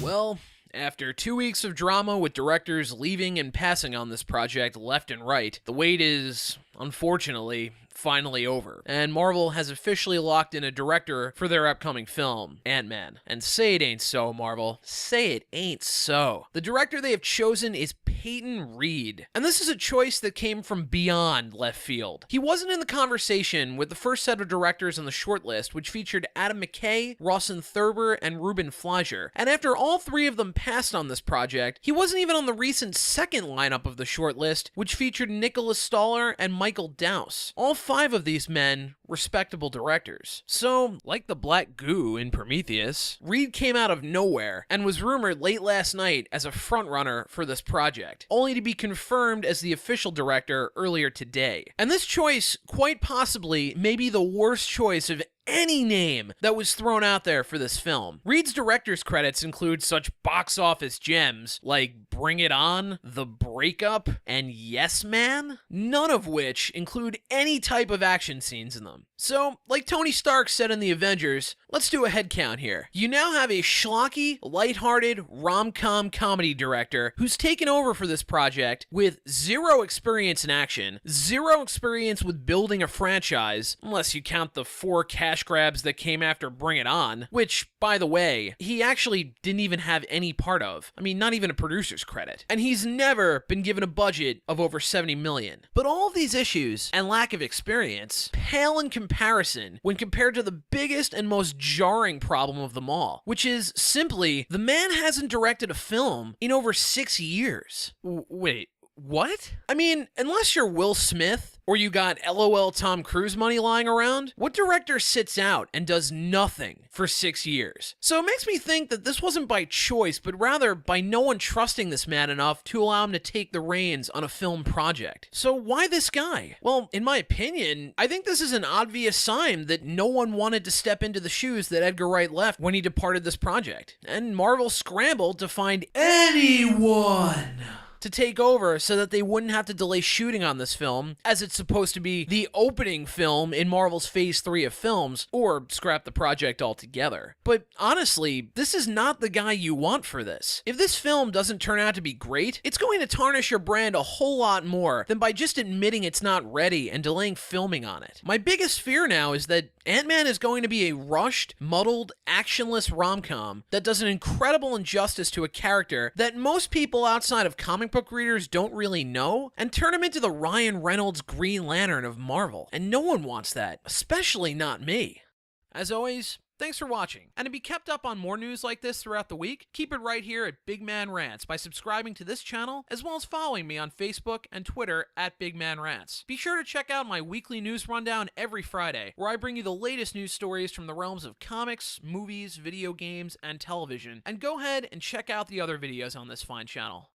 Well, after 2 weeks of drama with directors leaving and passing on this project left and right, the wait is, unfortunately, finally over, and Marvel has officially locked in a director for their upcoming film, Ant-Man. And say it ain't so, Marvel. Say it ain't so. The director they have chosen is Peyton Reed, and this is a choice that came from beyond left field. He wasn't in the conversation with the first set of directors on the shortlist, which featured Adam McKay, Rawson Thurber, and Ruben Fleischer, and after all three of them passed on this project, he wasn't even on the recent second lineup of the shortlist, which featured Nicholas Stoller and Michael Dowse. All 5 of these men respectable directors. So, like the black goo in Prometheus, Reed came out of nowhere and was rumored late last night as a frontrunner for this project, only to be confirmed as the official director earlier today. And this choice, quite possibly, may be the worst choice of any name that was thrown out there for this film. Reed's director's credits include such box office gems like Bring It On, The Breakup, and Yes Man, none of which include any type of action scenes in them. So, like Tony Stark said in The Avengers, let's do a headcount here. You now have a schlocky, lighthearted, rom-com comedy director who's taken over for this project with 0 experience in action, 0 experience with building a franchise, unless you count the 4 cash grabs that came after Bring It On, which, by the way, he actually didn't even have any part of. I mean, not even a producer's credit. And he's never been given a budget of over $70 million. But all of these issues and lack of experience pale in comparison when compared to the biggest and most jarring problem of them all, which is simply the man hasn't directed a film in over 6 years. Wait, what? I mean, unless you're Will Smith, or you got LOL Tom Cruise money lying around, what director sits out and does nothing for 6 years? So it makes me think that this wasn't by choice, but rather by no one trusting this man enough to allow him to take the reins on a film project. So why this guy? Well, in my opinion, I think this is an obvious sign that no one wanted to step into the shoes that Edgar Wright left when he departed this project. And Marvel scrambled to find anyone to take over so that they wouldn't have to delay shooting on this film, as it's supposed to be the opening film in Marvel's Phase 3 of films, or scrap the project altogether. But honestly, this is not the guy you want for this. If this film doesn't turn out to be great, it's going to tarnish your brand a whole lot more than by just admitting it's not ready and delaying filming on it. My biggest fear now is that Ant-Man is going to be a rushed, muddled, actionless rom-com that does an incredible injustice to a character that most people outside of comic book readers don't really know, and turn him into the Ryan Reynolds Green Lantern of Marvel. And no one wants that, especially not me. As always, thanks for watching, and to be kept up on more news like this throughout the week, keep it right here at Big Man Rants by subscribing to this channel, as well as following me on Facebook and Twitter at Big Man Rants. Be sure to check out my weekly news rundown every Friday, where I bring you the latest news stories from the realms of comics, movies, video games, and television, and go ahead and check out the other videos on this fine channel.